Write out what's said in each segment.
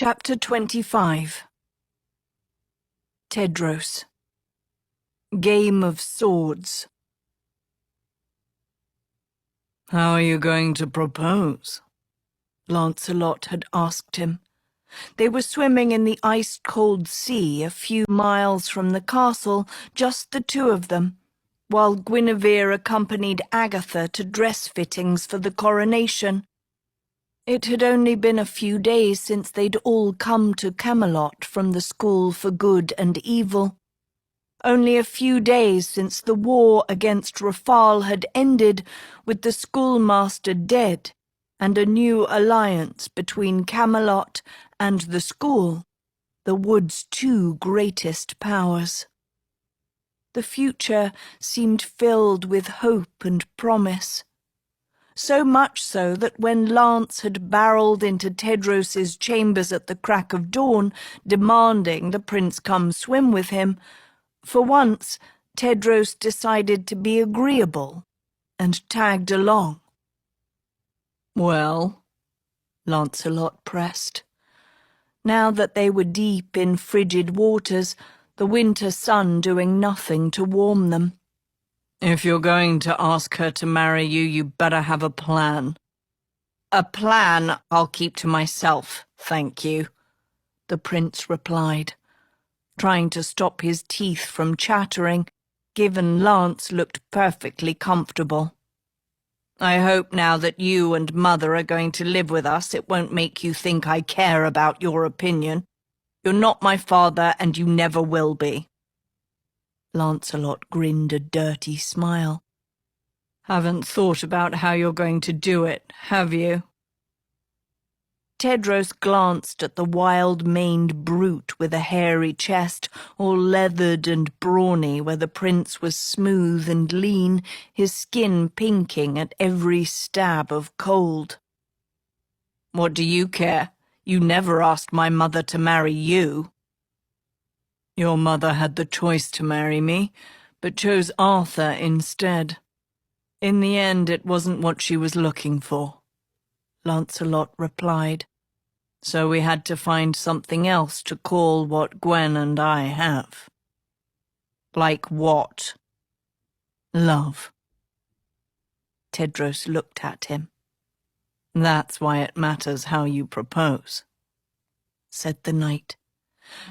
Chapter 25. Tedros. Game of Swords. "How are you going to propose?" Lancelot had asked him. They were swimming in the ice-cold sea a few miles from the castle, just the two of them, while Guinevere accompanied Agatha to dress fittings for the coronation. It had only been a few days since they'd all come to Camelot from the School for Good and Evil. Only a few days since the war against Rafal had ended, with the schoolmaster dead, and a new alliance between Camelot and the school, the wood's two greatest powers. The future seemed filled with hope and promise. So much so that when Lance had barreled into Tedros's chambers at the crack of dawn, demanding the prince come swim with him, for once Tedros decided to be agreeable and tagged along. "Well?" Lancelot pressed. Now that they were deep in frigid waters, the winter sun doing nothing to warm them. "If you're going to ask her to marry you, you better have a plan." "A plan I'll keep to myself, thank you," the prince replied, trying to stop his teeth from chattering, given Lance looked perfectly comfortable. "I hope now that you and Mother are going to live with us, it won't make you think I care about your opinion. You're not my father, and you never will be." Lancelot grinned a dirty smile. "Haven't thought about how you're going to do it, have you?" Tedros glanced at the wild-maned brute with a hairy chest, all leathered and brawny, where the prince was smooth and lean, his skin pinking at every stab of cold. "What do you care? You never asked my mother to marry you." "Your mother had the choice to marry me, but chose Arthur instead. In the end, it wasn't what she was looking for," Lancelot replied. "So we had to find something else to call what Gwen and I have." "Like what?" "Love." Tedros looked at him. "That's why it matters how you propose," said the knight.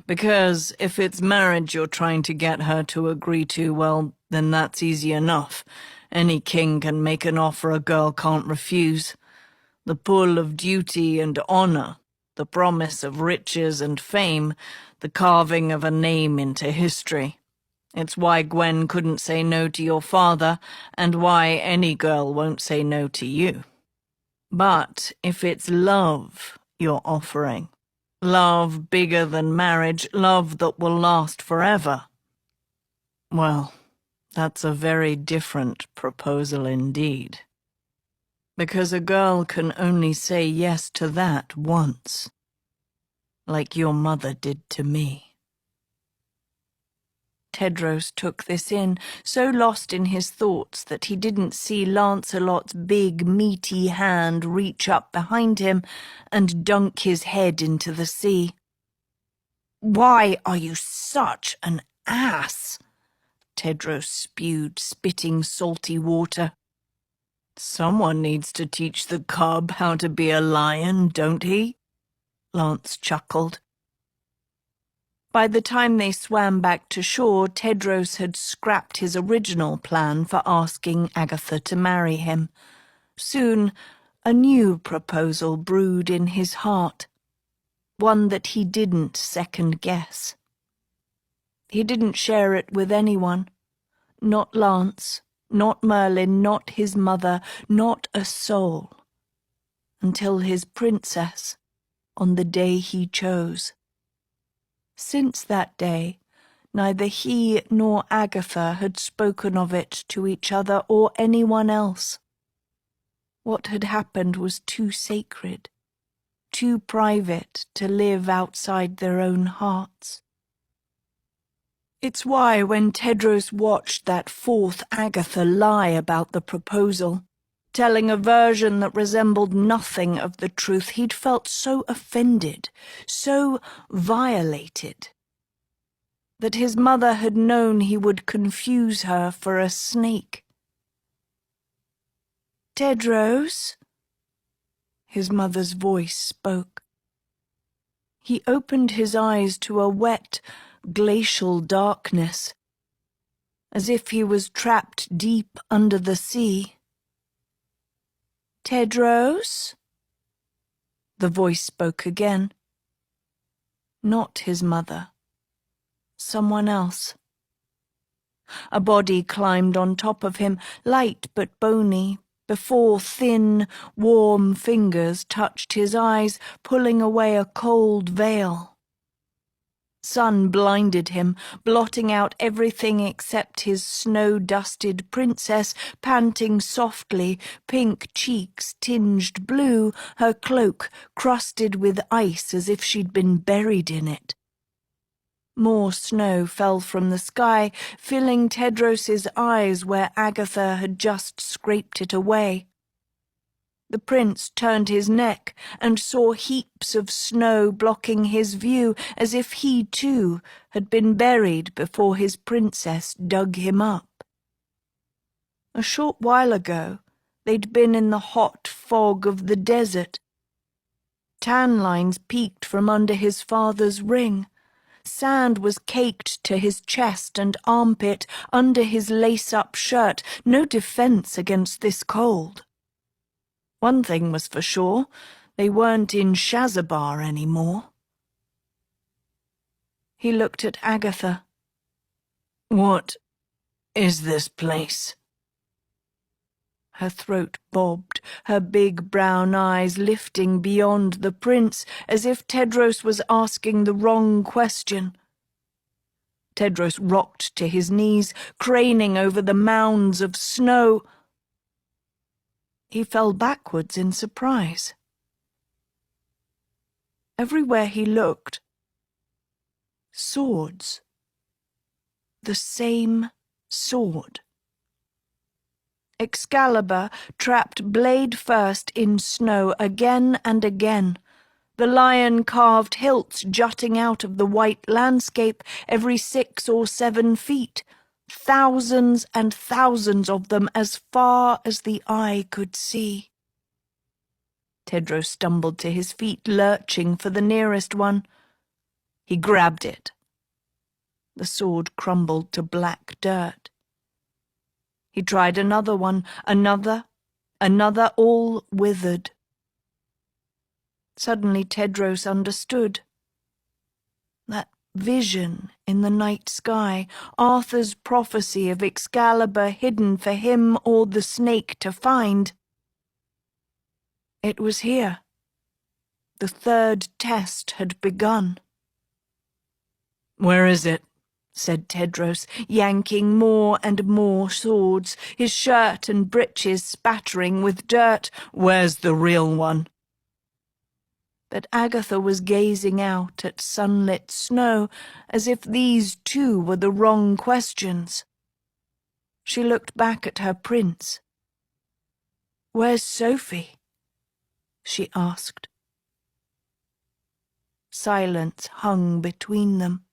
"Because if it's marriage you're trying to get her to agree to, well, then that's easy enough. Any king can make an offer a girl can't refuse. The pull of duty and honor, the promise of riches and fame, the carving of a name into history. It's why Gwen couldn't say no to your father, and why any girl won't say no to you. But if it's love you're offering, love bigger than marriage, love that will last forever, well, that's a very different proposal indeed. Because a girl can only say yes to that once, like your mother did to me." Tedros took this in, so lost in his thoughts that he didn't see Lancelot's big, meaty hand reach up behind him and dunk his head into the sea. "Why are you such an ass?" Tedros spewed, spitting salty water. "Someone needs to teach the cub how to be a lion, don't he?" Lance chuckled. By the time they swam back to shore, Tedros had scrapped his original plan for asking Agatha to marry him. Soon, a new proposal brewed in his heart, one that he didn't second-guess. He didn't share it with anyone, not Lance, not Merlin, not his mother, not a soul, until his princess, on the day he chose. Since that day, neither he nor Agatha had spoken of it to each other or anyone else. What had happened was too sacred, too private to live outside their own hearts. It's why when Tedros watched that fourth Agatha lie about the proposal, telling a version that resembled nothing of the truth. He'd felt so offended, so violated, that his mother had known he would confuse her for a snake. "Tedros?" His mother's voice spoke. He opened his eyes to a wet, glacial darkness, as if he was trapped deep under the sea. "Tedros?" The voice spoke again. Not his mother. Someone else. A body climbed on top of him, light but bony, before thin, warm fingers touched his eyes, pulling away a cold veil. Sun blinded him, blotting out everything except his snow-dusted princess, panting softly, pink cheeks tinged blue, her cloak crusted with ice as if she'd been buried in it. More snow fell from the sky, filling Tedros's eyes where Agatha had just scraped it away. The prince turned his neck and saw heaps of snow blocking his view, as if he, too, had been buried before his princess dug him up. A short while ago, they'd been in the hot fog of the desert. Tan lines peeked from under his father's ring. Sand was caked to his chest and armpit, under his lace-up shirt, no defense against this cold. One thing was for sure, they weren't in Shazabar anymore. He looked at Agatha. "What is this place?" Her throat bobbed, her big brown eyes lifting beyond the prince, as if Tedros was asking the wrong question. Tedros rocked to his knees, craning over the mounds of snow. He fell backwards in surprise. Everywhere he looked, swords. The same sword. Excalibur trapped blade first in snow again and again, the lion-carved hilts jutting out of the white landscape every 6 or 7 feet, thousands and thousands of them as far as the eye could see. Tedros stumbled to his feet, lurching for the nearest one. He grabbed it. The sword crumbled to black dirt. He tried another one, another, all withered. Suddenly Tedros understood. That vision in the night sky, Arthur's prophecy of Excalibur hidden for him or the snake to find. It was here. The third test had begun. "Where is it?" said Tedros, yanking more and more swords, his shirt and breeches spattering with dirt. "Where's the real one?" But Agatha was gazing out at sunlit snow, as if these too were the wrong questions. She looked back at her prince. "Where's Sophie?" she asked. Silence hung between them.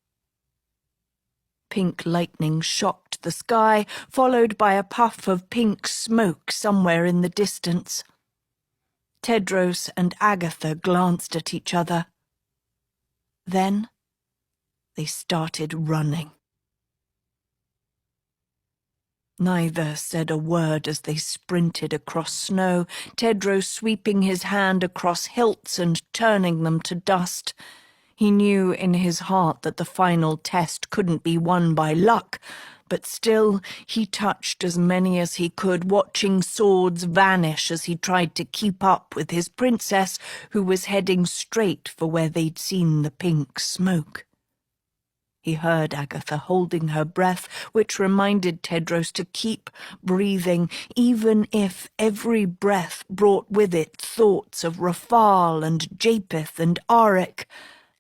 Pink lightning shocked the sky, followed by a puff of pink smoke somewhere in the distance. Tedros and Agatha glanced at each other. Then they started running. Neither said a word as they sprinted across snow, Tedros sweeping his hand across hilts and turning them to dust. He knew in his heart that the final test couldn't be won by luck, but still he touched as many as he could, watching swords vanish as he tried to keep up with his princess, who was heading straight for where they'd seen the pink smoke. He heard Agatha holding her breath, which reminded Tedros to keep breathing, even if every breath brought with it thoughts of Rafal and Japheth and Arik,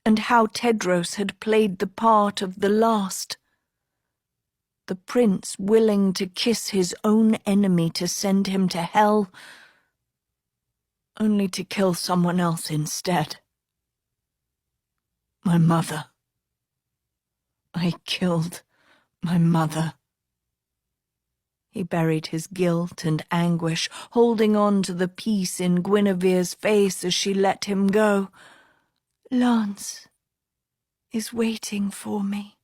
and how Tedros had played the part of the last. The prince willing to kiss his own enemy to send him to hell, only to kill someone else instead. My mother. I killed my mother. He buried his guilt and anguish, holding on to the peace in Guinevere's face as she let him go. Lance is waiting for me.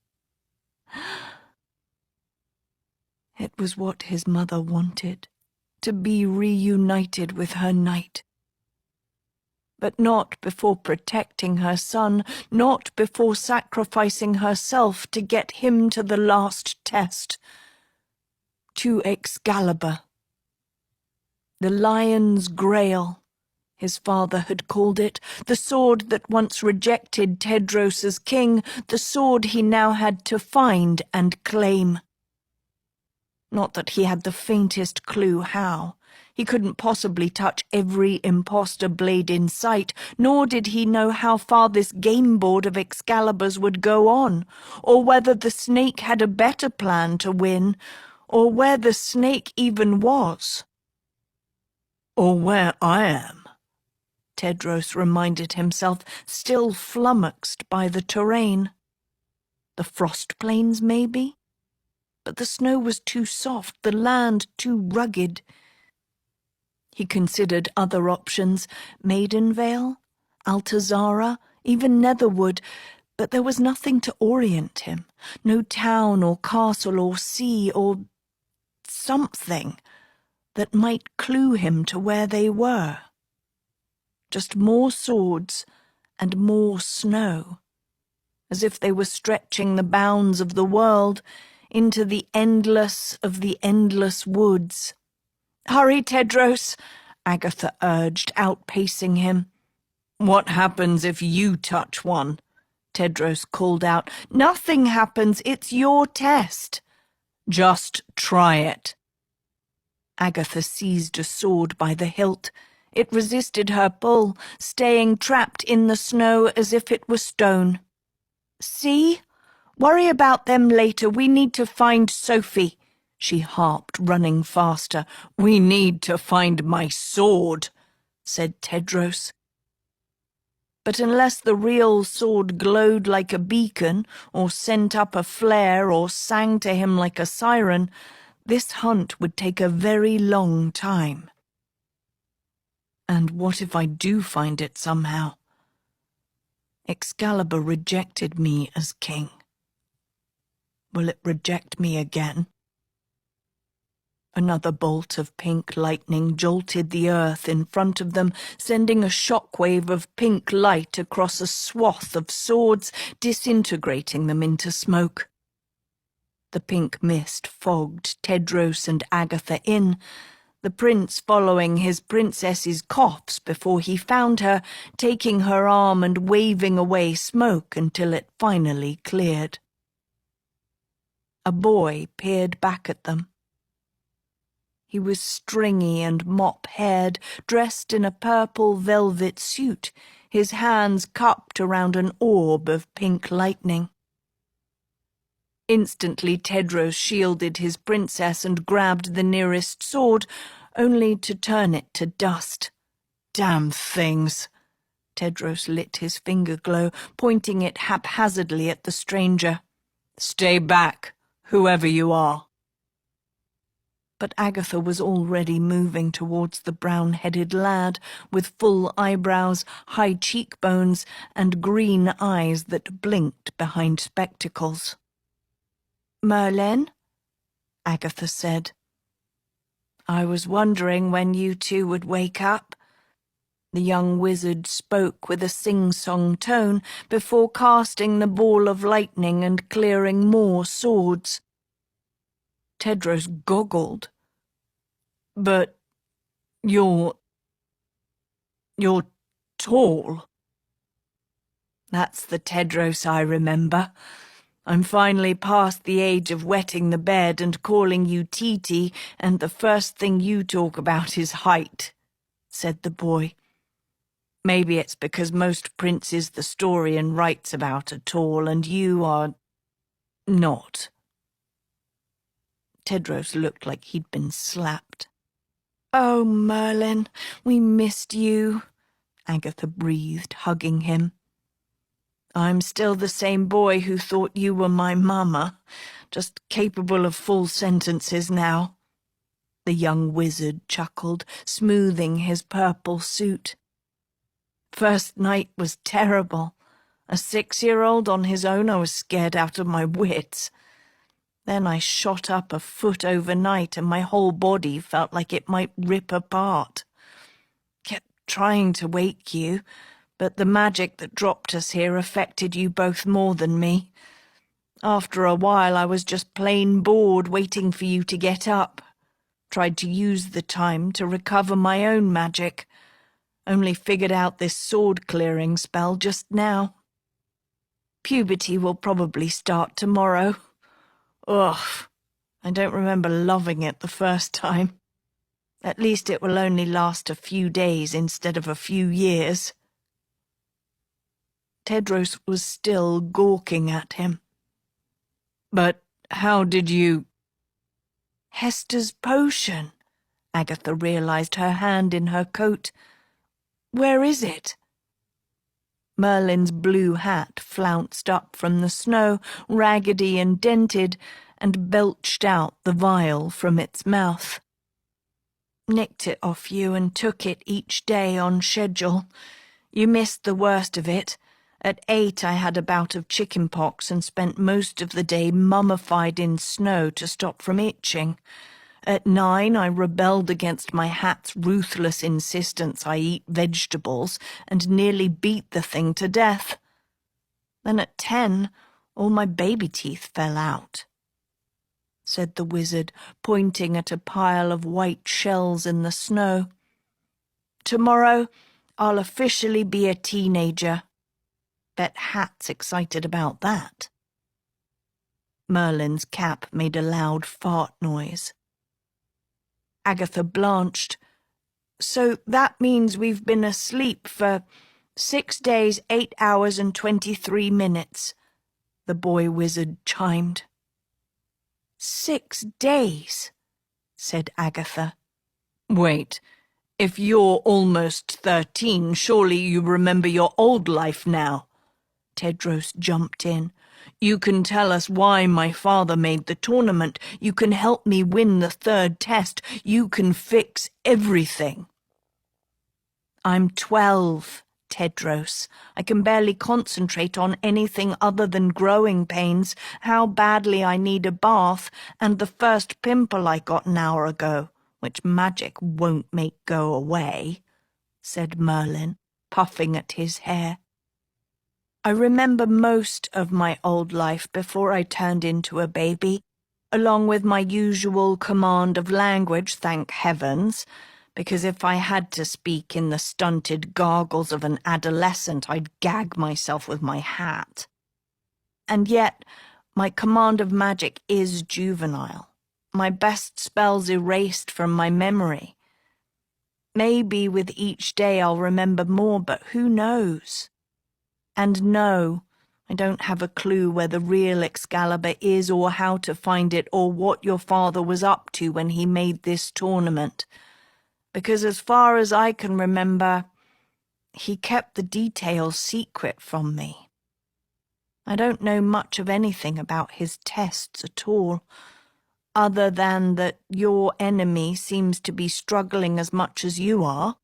It was what his mother wanted, to be reunited with her knight. But not before protecting her son, not before sacrificing herself to get him to the last test. To Excalibur. The Lion's Grail, his father had called it, the sword that once rejected Tedros as king, the sword he now had to find and claim. Not that he had the faintest clue how. He couldn't possibly touch every imposter blade in sight, nor did he know how far this game board of Excalibur's would go on, or whether the snake had a better plan to win, or where the snake even was. Or where I am, Tedros reminded himself, still flummoxed by the terrain. The frost plains, maybe? But the snow was too soft, the land too rugged. He considered other options, Maidenvale, Altazara, even Netherwood, but there was nothing to orient him, no town or castle or sea or something that might clue him to where they were. Just more swords and more snow, as if they were stretching the bounds of the world into the endless of the endless woods. "Hurry, Tedros," Agatha urged, outpacing him. "What happens if you touch one?" Tedros called out. "Nothing happens, it's your test." "Just try it." Agatha seized a sword by the hilt. It resisted her pull, staying trapped in the snow as if it were stone. "See? Worry about them later. We need to find Sophie," she harped, running faster. "We need to find my sword," said Tedros. But unless the real sword glowed like a beacon, or sent up a flare, or sang to him like a siren, this hunt would take a very long time. And what if I do find it somehow? Excalibur rejected me as king. Will it reject me again? Another bolt of pink lightning jolted the earth in front of them, sending a shockwave of pink light across a swath of swords, disintegrating them into smoke. The pink mist fogged Tedros and Agatha in, the prince following his princess's coughs before he found her, taking her arm and waving away smoke until it finally cleared. A boy peered back at them. He was stringy and mop-haired, dressed in a purple velvet suit, his hands cupped around an orb of pink lightning. Instantly Tedros shielded his princess and grabbed the nearest sword, only to turn it to dust. "Damn things!" Tedros lit his finger glow, pointing it haphazardly at the stranger. "Stay back, whoever you are." But Agatha was already moving towards the brown-headed lad, with full eyebrows, high cheekbones, and green eyes that blinked behind spectacles. "Merlin?" Agatha said. "I was wondering when you two would wake up." The young wizard spoke with a sing-song tone before casting the ball of lightning and clearing more swords. Tedros goggled. "But you're tall." "That's the Tedros I remember. I'm finally past the age of wetting the bed and calling you Titi, and the first thing you talk about is height," said the boy. "Maybe it's because most princes the historian writes about are tall and you are not." Tedros looked like he'd been slapped. "Oh, Merlin, we missed you," Agatha breathed, hugging him. "I'm still the same boy who thought you were my mama, just capable of full sentences now." The young wizard chuckled, smoothing his purple suit. "First night was terrible. A 6-year-old on his own, I was scared out of my wits. Then I shot up a foot overnight and my whole body felt like it might rip apart. Kept trying to wake you, but the magic that dropped us here affected you both more than me. After a while I was just plain bored waiting for you to get up. Tried to use the time to recover my own magic. Only figured out this sword-clearing spell just now. Puberty will probably start tomorrow. Ugh, I don't remember loving it the first time. At least it will only last a few days instead of a few years." Tedros was still gawking at him. "But how did you—" "Hester's potion," Agatha realized, her hand in her coat. "Where is it?" Merlin's blue hat flounced up from the snow, raggedy and dented, and belched out the vial from its mouth. "Nicked it off you and took it each day on schedule. You missed the worst of it. At 8 I had a bout of chickenpox and spent most of the day mummified in snow to stop from itching. At 9 I rebelled against my hat's ruthless insistence I eat vegetables and nearly beat the thing to death. Then at 10 all my baby teeth fell out," said the wizard, pointing at a pile of white shells in the snow. "Tomorrow I'll officially be a teenager. Bet Hat's excited about that." Merlin's cap made a loud fart noise. Agatha blanched. "So that means we've been asleep for 6 days, 8 hours and 23 minutes, the boy wizard chimed. 6 days, said Agatha. "Wait, if you're almost 13, surely you remember your old life now," Tedros jumped in. "You can tell us why my father made the tournament. You can help me win the 3rd test. You can fix everything." "I'm 12, Tedros. I can barely concentrate on anything other than growing pains, how badly I need a bath, and the first pimple I got an hour ago, which magic won't make go away," said Merlin, puffing at his hair. "I remember most of my old life before I turned into a baby, along with my usual command of language, thank heavens, because if I had to speak in the stunted gargles of an adolescent, I'd gag myself with my hat. And yet, my command of magic is juvenile, my best spells erased from my memory. Maybe with each day I'll remember more, but who knows? And no, I don't have a clue where the real Excalibur is or how to find it or what your father was up to when he made this tournament. Because as far as I can remember, he kept the details secret from me. I don't know much of anything about his tests at all, other than that your enemy seems to be struggling as much as you are."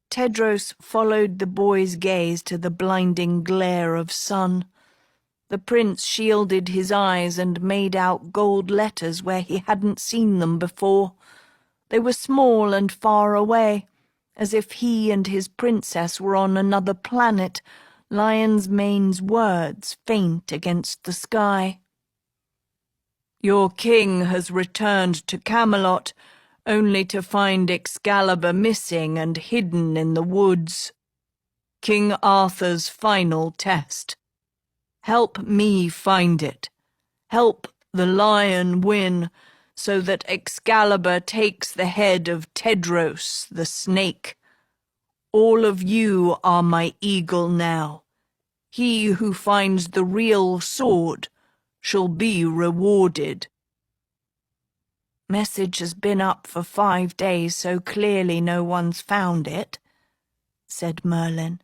Tedros followed the boy's gaze to the blinding glare of sun. The prince shielded his eyes and made out gold letters where he hadn't seen them before. They were small and far away, as if he and his princess were on another planet, Lion's Mane's words faint against the sky. "Your king has returned to Camelot, only to find Excalibur missing and hidden in the woods. King Arthur's final test. Help me find it. Help the lion win, so that Excalibur takes the head of Tedros the snake. All of you are my eagle now. He who finds the real sword shall be rewarded." Message has been up for 5 days, so clearly no one's found it, said Merlin.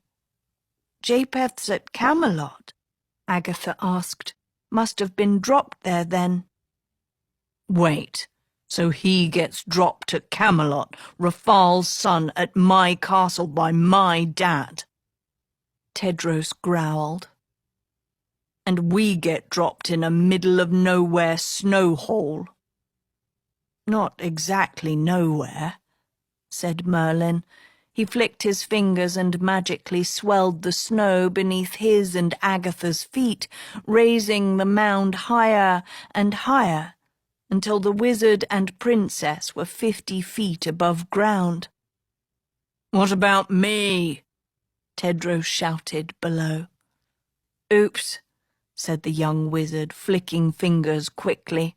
Japheth's at Camelot, Agatha asked. Must have been dropped there then. Wait, so he gets dropped at Camelot, Rafal's son, at my castle by my dad? Tedros growled. And we get dropped in a middle-of-nowhere snow hole. Not exactly nowhere, said Merlin. He flicked his fingers and magically swelled the snow beneath his and Agatha's feet, raising the mound higher and higher, until the wizard and princess were 50 feet above ground. What about me? Tedros shouted below. Oops, said the young wizard, flicking fingers quickly.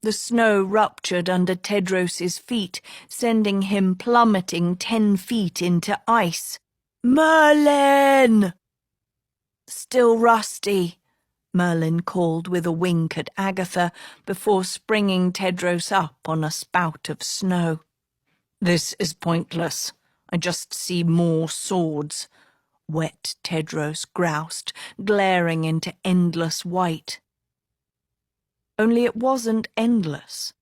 The snow ruptured under Tedros's feet, sending him plummeting 10 feet into ice. Merlin! Still rusty, Merlin called with a wink at Agatha before springing Tedros up on a spout of snow. This is pointless. I just see more swords, wet Tedros groused, glaring into endless white. Only it wasn't endless,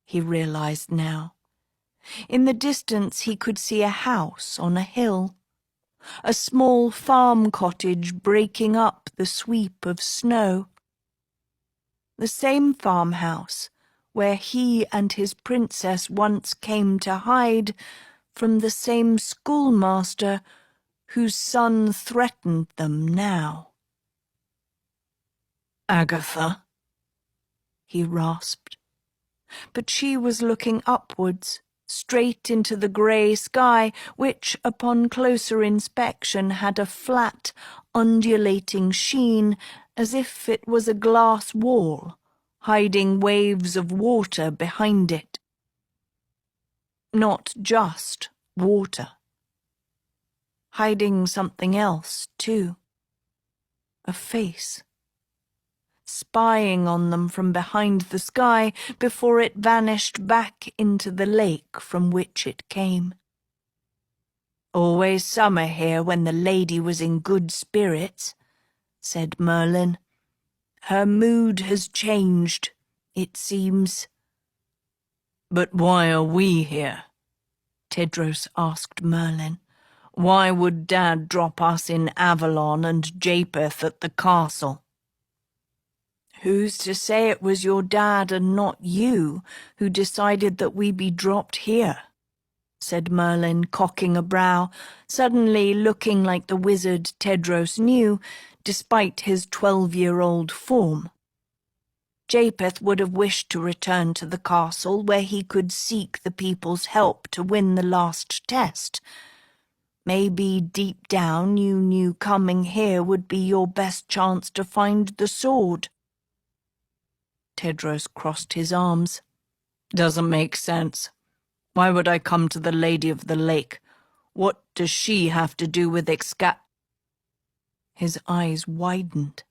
he realized now. In the distance he could see a house on a hill, a small farm cottage breaking up the sweep of snow. The same farmhouse where he and his princess once came to hide from the same schoolmaster whose son threatened them now. Agatha, he rasped. But she was looking upwards, straight into the grey sky, which, upon closer inspection, had a flat, undulating sheen, as if it was a glass wall, hiding waves of water behind it. Not just water. Hiding something else, too. A face. Spying on them from behind the sky before it vanished back into the lake from which it came. Always summer here when the lady was in good spirits, said Merlin. Her mood has changed, it seems. But why are we here? Tedros asked Merlin. Why would Dad drop us in Avalon and Japheth at the castle? Who's to say it was your dad and not you who decided that we be dropped here? Said Merlin, cocking a brow, suddenly looking like the wizard Tedros knew, despite his 12-year-old form. Japheth would have wished to return to the castle where he could seek the people's help to win the last test. Maybe deep down you knew coming here would be your best chance to find the sword. Tedros crossed his arms. Doesn't make sense. Why would I come to the Lady of the Lake? What does she have to do with His eyes widened.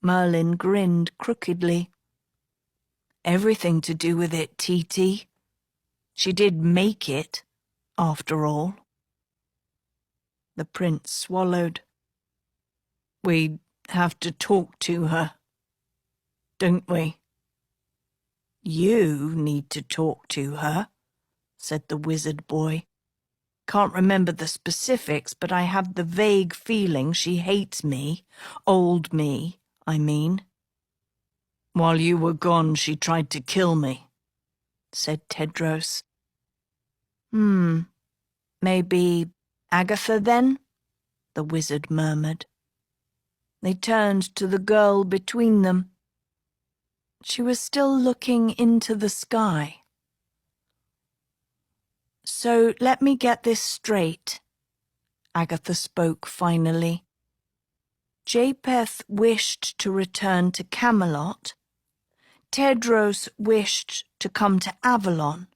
Merlin grinned crookedly. Everything to do with it, Titi. She did make it, after all. The prince swallowed. We have to talk to her, don't we? You need to talk to her, said the wizard boy. Can't remember the specifics, but I have the vague feeling she hates me. Old me, I mean. While you were gone, she tried to kill me, said Tedros. Maybe Agatha then? The wizard murmured. They turned to the girl between them. She was still looking into the sky. So let me get this straight, Agatha spoke finally. Japheth wished to return to Camelot. Tedros wished to come to Avalon.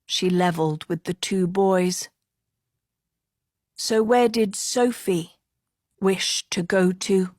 She levelled with the two boys. So where did Sophie wish to go to?